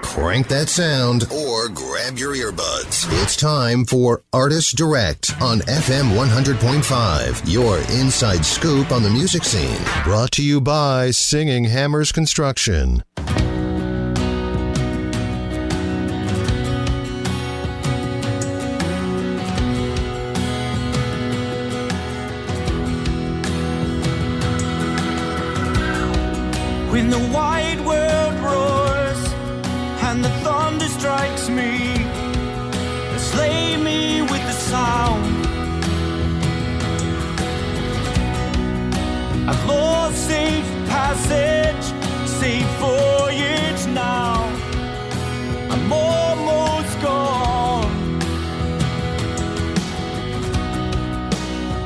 Crank that sound or grab your earbuds. It's time for Artist Direct on FM 100.5, your inside scoop on the music scene. Brought to you by Singing Hammers Construction. When the wide world roars and the thunder strikes me, and slay me with the sound. I've lost safe passage, safe voyage now. I'm almost gone.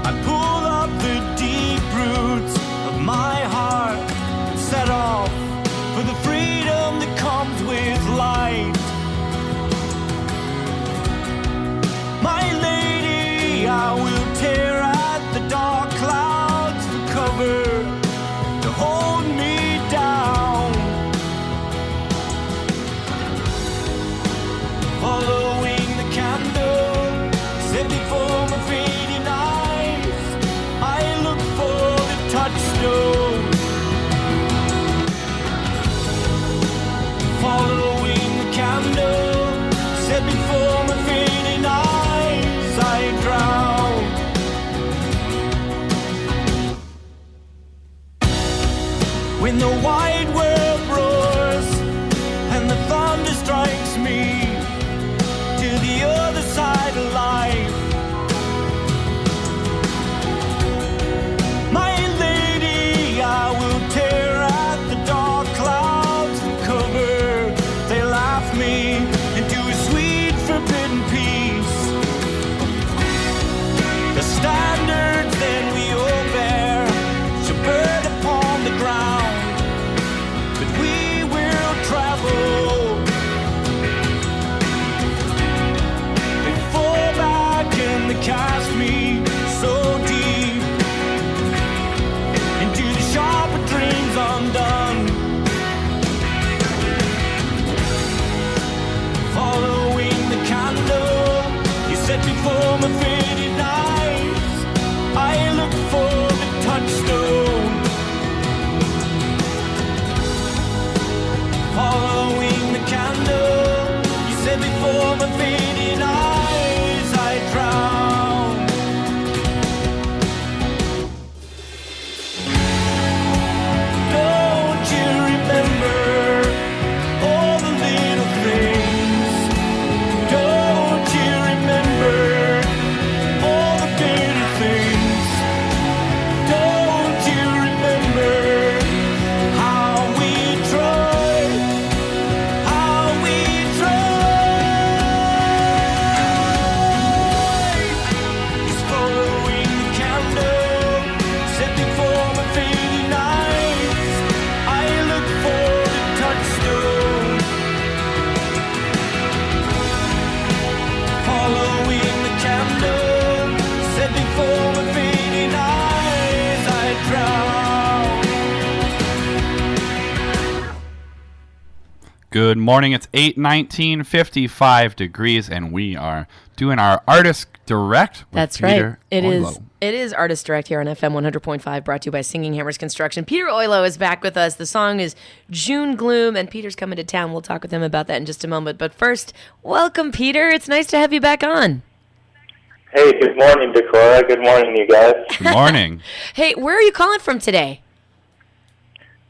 I pull up the deep roots of my heart, set off for the freedom that comes with light. My lady, I will tear at the dark clouds for cover to hold me down. Following the candle set before my fading eyes, I look for the touchstone. Following the candle set before my fading eyes, I drown. When the wide world roars and the thunder strikes me to the other side of life, my lady, I will tear at the dark clouds for cover. They laugh me into a sweet forbidden peace. The standards that we all bear shall burn upon the ground, but we will travel. They fall back and they cast me so deep into the sharper dreams undone. Following the candle you set before my fading eyes, I look for the touchstone. Following the candle you set before my fading eyes, I drown. Don't you remember all the little things? Don't you remember all the bitter things? Don't you remember how we tried? How we tried? It's following the candle set before my fading eyes. I look for the touchstone. Following the candle set before my fading eyes, I drown. Good morning. It's 8:19, 55 degrees, and we are doing our Artist Direct with That's Peter right. It Oyloe. is. It is Artist Direct here on FM 100.5, brought to you by Singing Hammers Construction. Peter Oyloe is back with us. The song is June Gloom, and Peter's coming to town. We'll talk with him about that in just a moment. But first, welcome, Peter. It's nice to have you back on. Hey, good morning, Decorah. Good morning, you guys. Good morning. Hey, where are you calling from today?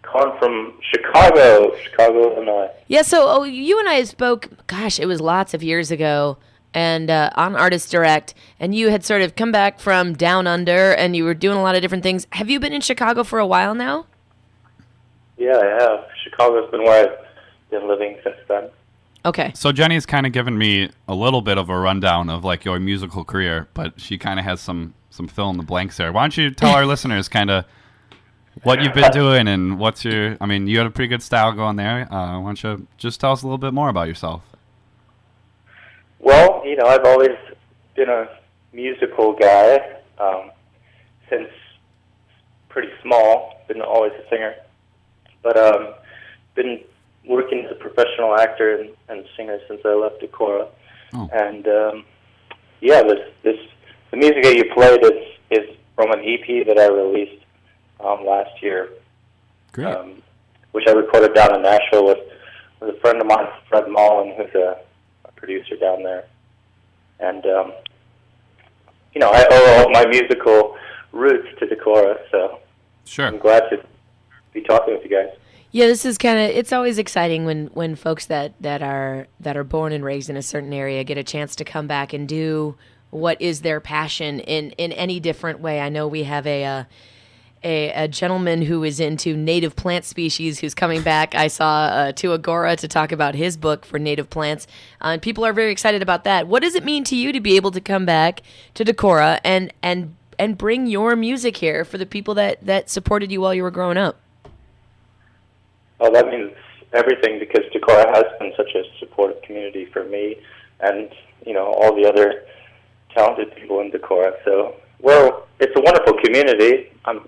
Calling from Chicago, Illinois. Yeah, so you and I spoke, gosh, it was lots of years ago, and on Artist Direct, and you had sort of come back from down under, and you were doing a lot of different things. Have you been in Chicago for a while now? Yeah, I have. Chicago's been where I've been living since then. Okay. So Jenny's kind of given me a little bit of a rundown of like your musical career, but she kind of has some fill in the blanks there. Why don't you tell our listeners kind of what you've been doing and what's your, I mean, you had a pretty good style going there. Why don't you just tell us a little bit more about yourself? Well, you know, I've always been a musical guy since pretty small. Been always a singer, but been working as a professional actor and singer since I left Decorah. Oh. And yeah, the music that you played is from an EP that I released last year. Great. Which I recorded down in Nashville with a friend of mine, Fred Mullen, who's a producer down there. And you know, I owe all my musical roots to Decorah, so Sure. I'm glad to be talking with you guys. Yeah, this is kind of, it's always exciting when folks that are born and raised in a certain area get a chance to come back and do what is their passion in any different way. I know we have a gentleman who is into native plant species who's coming back. I saw to Agora to talk about his book for native plants, and people are very excited about that. What does it mean to you to be able to come back to Decorah and bring your music here for the people that supported you while you were growing up? Well, that means everything, because Decorah has been such a supportive community for me and, you know, all the other talented people in Decorah. So, well, it's a wonderful community. I'm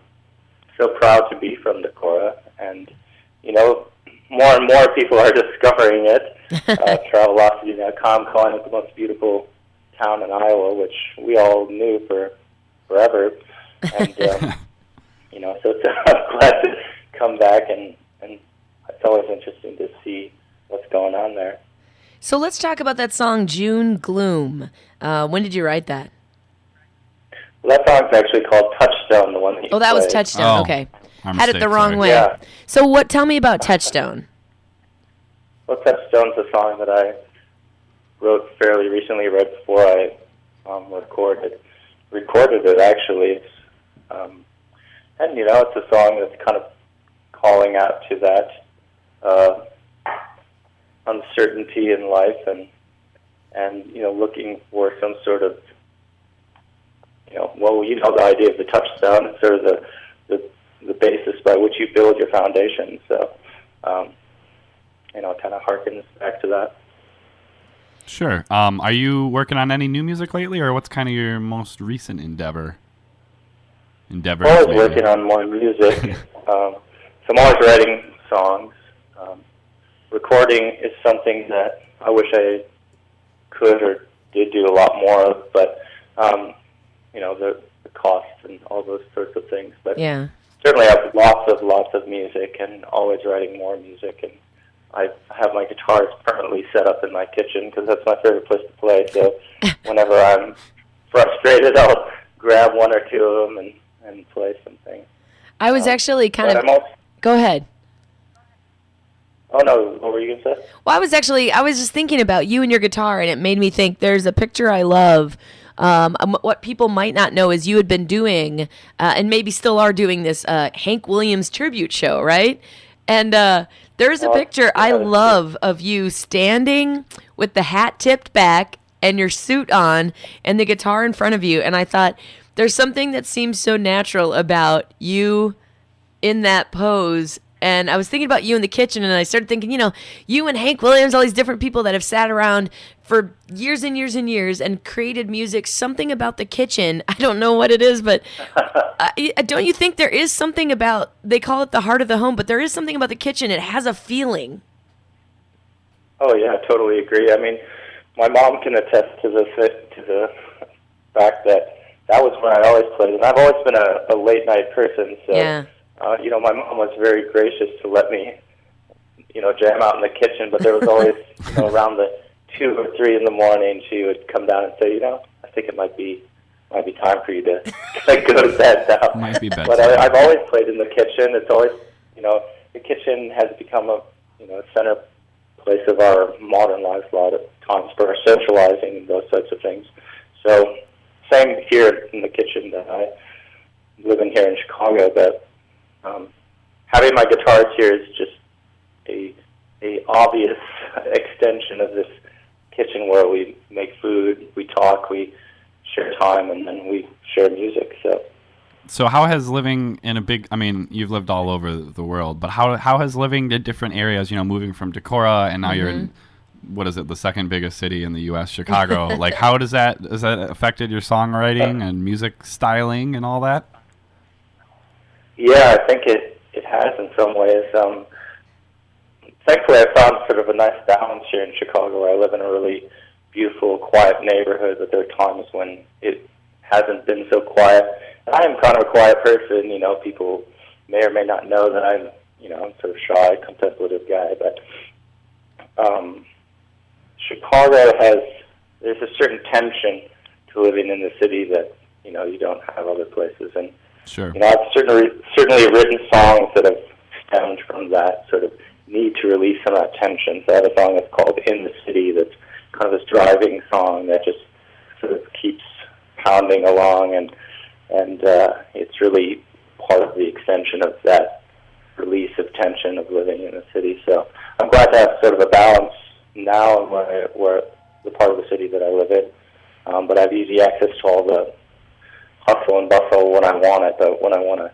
so proud to be from Decorah, and, you know, more and more people are discovering it. Travelocity.com calling it the most beautiful town in Iowa, which we all knew for forever. And, you know, so I'm glad to come back, and it's always interesting to see what's going on there. So let's talk about that song, June Gloom. When did you write that? Well, that song's actually called Touchstone, the one that you Oh, that was played. Touchstone. Oh, Okay. our Had it mistake, the wrong sorry. way. Yeah. So tell me about Touchstone. Well, Touchstone's a song that I wrote fairly recently, right before I recorded it, actually. And, you know, it's a song that's kind of calling out to that uncertainty in life, and you know, looking for some sort of, you know, well, you know, the idea of the touchstone is sort of the basis by which you build your foundation. So, you know, it kind of harkens back to that. Sure. Are you working on any new music lately, or what's kind of your most recent endeavor? I'm always working on more music. So I'm always writing songs. Recording is something that I wish I could or did do a lot more of, but you know, the costs and all those sorts of things. But Yeah. certainly I have lots of music, and always writing more music. And I have my guitars permanently set up in my kitchen because that's my favorite place to play. So whenever I'm frustrated, I'll grab one or two of them and play something. I was actually kind But of... I'm also, Go ahead. oh no, what were you going to say? Well, I was just thinking about you and your guitar, and it made me think there's a picture I love. What people might not know is you had been doing, and maybe still are doing, this Hank Williams tribute show, right? And there's a picture I love of you standing with the hat tipped back and your suit on and the guitar in front of you. And I thought, there's something that seems so natural about you in that pose. And I was thinking about you in the kitchen, and I started thinking, you know, you and Hank Williams, all these different people that have sat around for years and years and years and created music. Something about the kitchen, I don't know what it is, but don't you think there is something about, they call it the heart of the home, but there is something about the kitchen. It has a feeling. Oh yeah, I totally agree. I mean, my mom can attest to the fact that was when I always played, and I've always been a late night person. So, Yeah. you know, my mom was very gracious to let me, you know, jam out in the kitchen. But there was always, you know, around the 2 or 3 in the morning, she would come down and say, you know, I think it might be time for you to go to bed now. Might be bedtime. But I've always played in the kitchen. It's always, you know, the kitchen has become a, you know, center place of our modern lives a lot of times for our socializing and those types of things. So same here in the kitchen that I live in here in Chicago, but having my guitars here is just a obvious extension of this kitchen where we make food, we talk, we share time, and then we share music. So how has living in I mean, you've lived all over the world, but how has living in different areas, you know, moving from Decorah, and now you're in, what is it, the second biggest city in the U.S., Chicago, like how has that affected your songwriting and music styling and all that? Yeah, I think it has in some ways. Some thankfully, I found sort of a nice balance here in Chicago, where I live in a really beautiful, quiet neighborhood, but there are times when it hasn't been so quiet. And I am kind of a quiet person. People may or may not know that I'm sort of shy, contemplative guy, but Chicago there's a certain tension to living in the city that, you don't have other places. And, Sure. I've certainly written songs that have stemmed from that sort of need to release some of that tension. So I have a song that's called In the City that's kind of this driving song that just sort of keeps pounding along, and it's really part of the extension of that release of tension of living in a city. So I'm glad to have sort of a balance now where the part of the city that I live in, but I have easy access to all the hustle and bustle when I want it, but when I want to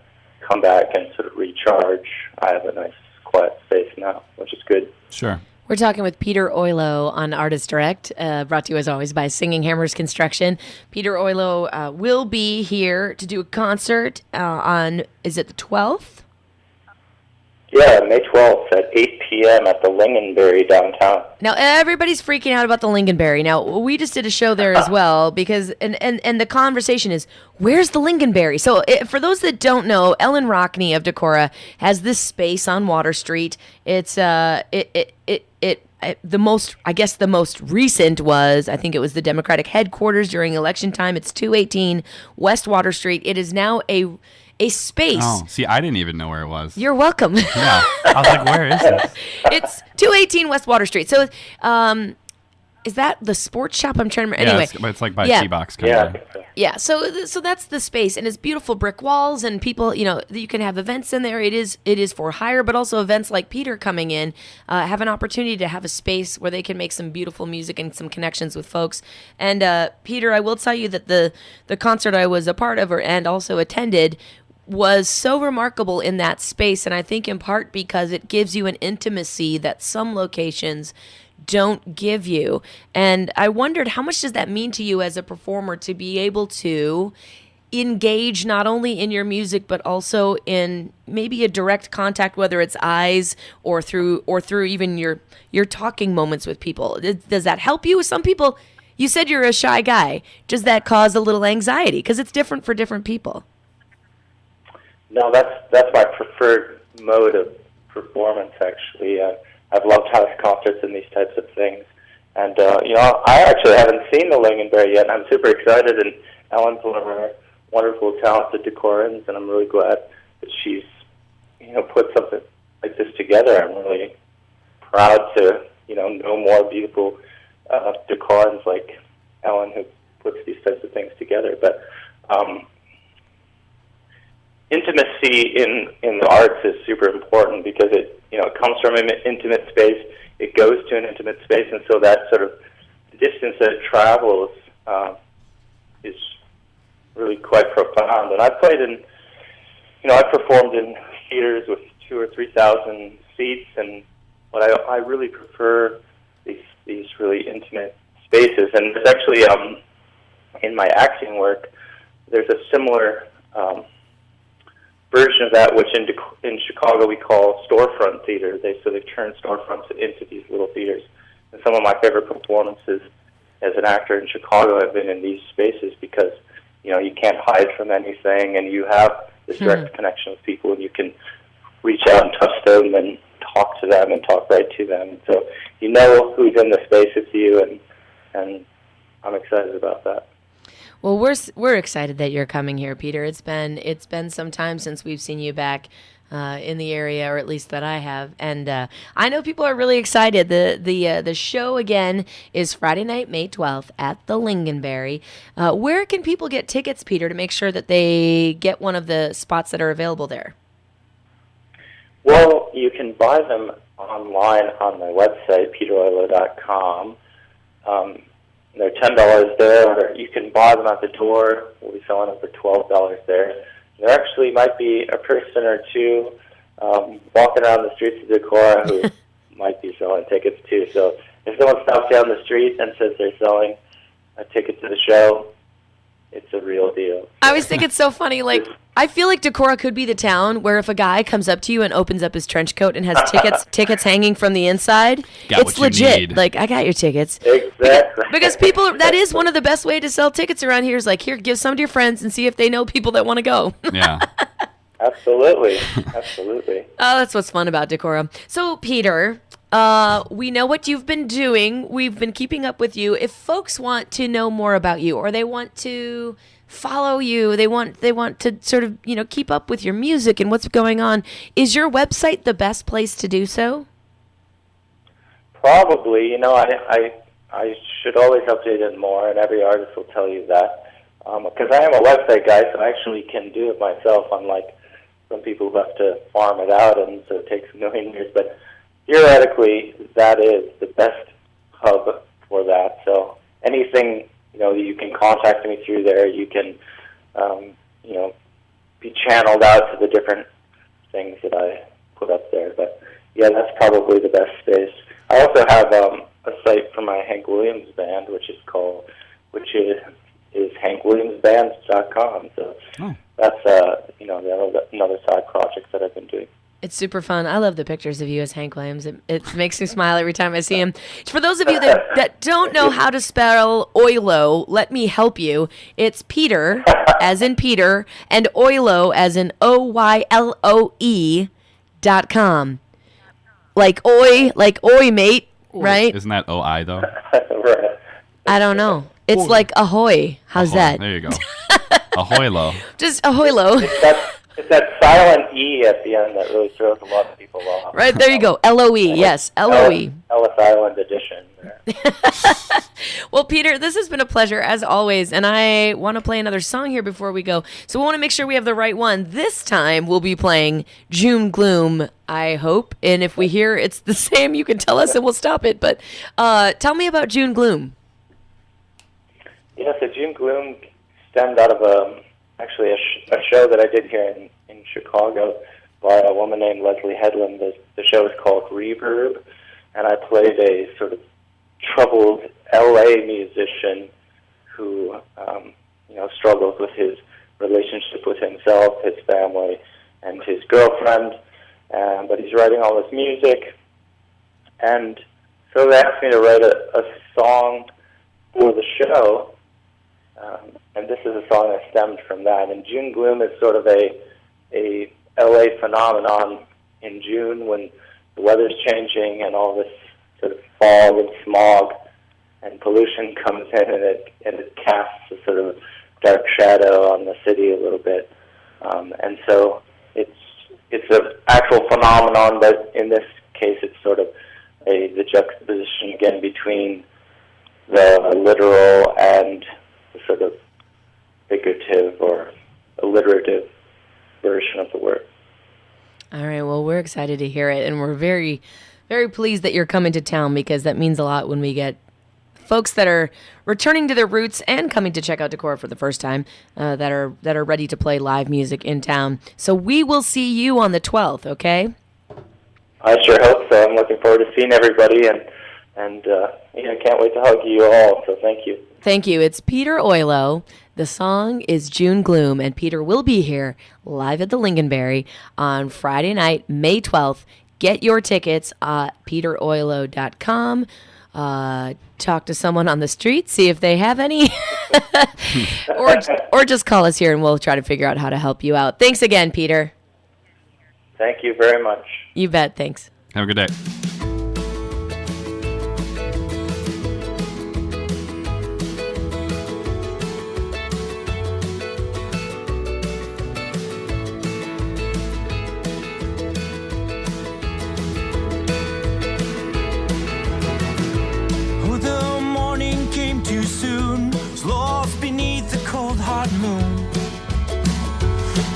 come back and sort of recharge, I have a nice quiet space now, which is good. Sure. We're talking with Peter Oyloe on Artist Direct, brought to you as always by Singing Hammers Construction. Peter Oyloe will be here to do a concert on, is it the 12th? Yeah, May 12th at 8 p.m. at the Lingonberry downtown. Now, everybody's freaking out about the Lingonberry. Now, we just did a show there as well because, and the conversation is, where's the Lingonberry? So, for those that don't know, Ellen Rockney of Decorah has this space on Water Street. It's, the most recent was, I think it was the Democratic headquarters during election time. It's 218 West Water Street. It is now a space. Oh, see, I didn't even know where it was. You're welcome. Yeah. I was like, where is this? It's 218 West Water Street. So, is that the sports shop? I'm trying to remember. Anyway, it's like by yeah. T-Box kind of. Yeah, so that's the space, and it's beautiful brick walls, and people, you can have events in there. It is for hire, but also events like Peter coming in have an opportunity to have a space where they can make some beautiful music and some connections with folks. And Peter, I will tell you that the concert I was a part of and also attended was so remarkable in that space, and I think in part because it gives you an intimacy that some locations don't give you. And I wondered, how much does that mean to you as a performer to be able to engage not only in your music but also in maybe a direct contact, whether it's eyes or through even your talking moments with people? Does that help you? Some people, you said you're a shy guy. Does that cause a little anxiety? Because it's different for different people. No, that's my preferred mode of performance, actually. I've loved house concerts and these types of things. And, I actually haven't seen the Lingonberry yet, and I'm super excited. And Ellen's one of our wonderful, talented Decorans, and I'm really glad that she's, put something like this together. I'm really proud to, know more beautiful Decorans like Ellen who puts these types of things together. But intimacy in the arts is super important because it comes from an intimate space, it goes to an intimate space, and so that sort of distance that it travels is really quite profound. And I've played in, I performed in theaters with 2,000 or 3,000 seats, but I really prefer these really intimate spaces. And there's actually in my acting work, there's a similar version of that, which in Chicago we call storefront theater. They've turned storefronts into these little theaters. And some of my favorite performances as an actor in Chicago have been in these spaces because, you can't hide from anything, and you have this direct connection with people, and you can reach out and touch them and talk to them and talk right to them. So you know who's in the space with you, and I'm excited about that. Well, we're excited that you're coming here, Peter. It's been some time since we've seen you back in the area, or at least that I have, and I know people are really excited. The show again is Friday night, May 12th at the Lingonberry. Where can people get tickets, Peter, to make sure that they get one of the spots that are available there? Well, you can buy them online on my website, peteroyloe.com. They're $10 there, or you can buy them at the door. We'll be selling them for $12 there. There actually might be a person or two walking around the streets of Decorah who might be selling tickets too. So if someone stops down the street and says they're selling a ticket to the show, it's a real deal. I always think it's so funny, like I feel like Decorah could be the town where if a guy comes up to you and opens up his trench coat and has tickets hanging from the inside, it's legit. Need. Like, I got your tickets. Exactly. Because people, that is one of the best way to sell tickets around here is like, here, give some to your friends and see if they know people that want to go. Yeah. Absolutely. Absolutely. Oh, that's what's fun about Decorah. So, Peter, we know what you've been doing. We've been keeping up with you. If folks want to know more about you or they want to follow you, they want to sort of, keep up with your music and what's going on, is your website the best place to do so? Probably. I should always update it more, and every artist will tell you that. Because I am a website guy, so I actually can do it myself, unlike some people who have to farm it out, and so it takes a million years. But theoretically, that is the best hub for that. So anything, you can contact me through there. You can, be channeled out to the different things that I put up there. But yeah, that's probably the best space. I also have a site for my Hank Williams band, which is hankwilliamsband.com. So that's another side project that I've been doing. It's super fun. I love the pictures of you as Hank Williams. It makes me smile every time I see him. For those of you that don't know how to spell Oyloe, let me help you. It's Peter, as in Peter, and Oyloe, as in OYLOE.com. Like oi, mate, right? Isn't that OI, though? Right. I don't know. It's like ahoy. How's that? There you go. Ahoylo. Just ahoylo. It's that silent E at the end that really throws a lot of people off. Right, there you go. LOE, yes, LOE. Ellis Island edition. Well, Peter, this has been a pleasure, as always, and I want to play another song here before we go. So we want to make sure we have the right one. This time, we'll be playing June Gloom, I hope. And if we hear it's the same, you can tell us and we'll stop it. But tell me about June Gloom. Yeah, so June Gloom stemmed out of a show that I did here in Chicago by a woman named Leslie Headland. The show is called Reverb, and I played a sort of troubled LA musician who struggles with his relationship with himself, his family, and his girlfriend. But he's writing all this music, and so they asked me to write a song for the show. And this is a song that stemmed from that. And June Gloom is sort of a LA phenomenon in June when the weather's changing and all this sort of fog and smog and pollution comes in, and it casts a sort of dark shadow on the city a little bit. And so it's an actual phenomenon, but in this case it's sort of the juxtaposition again between the literal and the sort of figurative or alliterative version of the word. All right, well, we're excited to hear it, and we're very, very pleased that you're coming to town, because that means a lot when we get folks that are returning to their roots and coming to check out Decorah for the first time, that are ready to play live music in town. So we will see you on the 12th, okay? I sure hope so. I'm looking forward to seeing everybody, and I can't wait to hug you all, so thank you. Thank you. It's Peter Oyloe. The song is June Gloom, and Peter will be here live at the Lincolnberry on Friday night, May 12th. Get your tickets at peteroyloe.com. Talk to someone on the street, see if they have any, or just call us here, and we'll try to figure out how to help you out. Thanks again, Peter. Thank you very much. You bet. Thanks. Have a good day.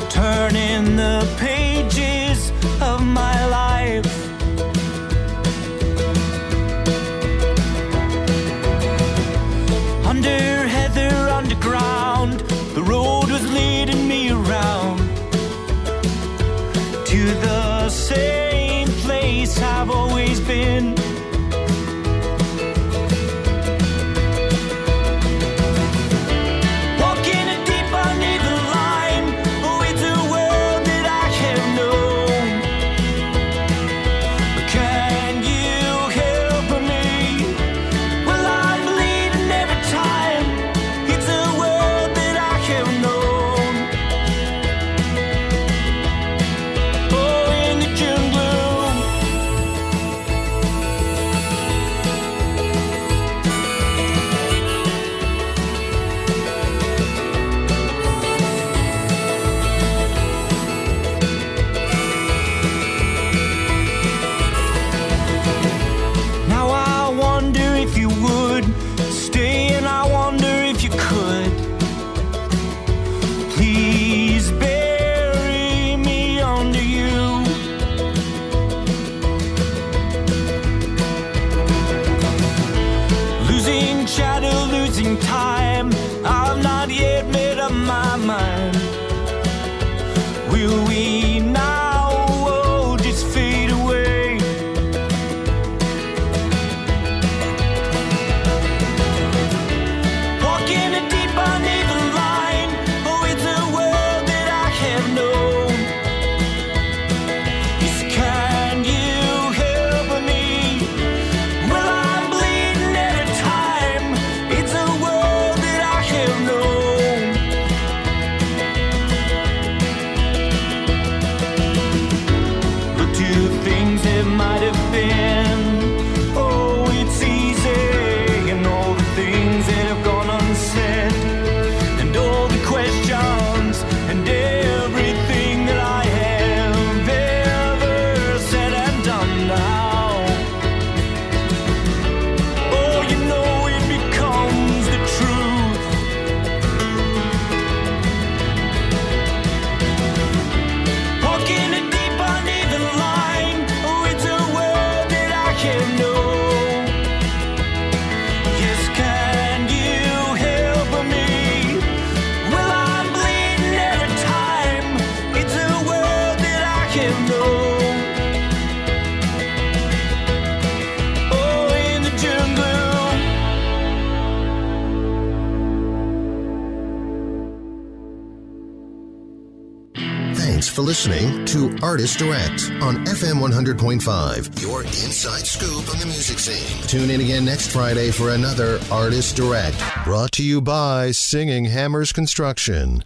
Turning the pages of my life, long time. I've not yet made up my mind. Will we now just fade away? Walking a deep uneven line. Oh, it's a world that I have known. Yes, can you help me? Well, I'm bleeding every time. It's a world that I have known. Look to things that might have been. Oh, it's easy. And all the things that have gone unsaid. And all the questions. And everything that I have ever said and done now. Oh, you know it becomes the truth. Walking a deep uneven line. Oh, it's a world that I can know. Yes, can you help me? Well, I'm bleeding every time. It's a world that I can know. Oh, in the jungle. Thanks for listening to Artist Direct on FM 100.5, your inside scoop on the music scene. Tune in again next Friday for another Artist Direct, brought to you by Singing Hammers Construction.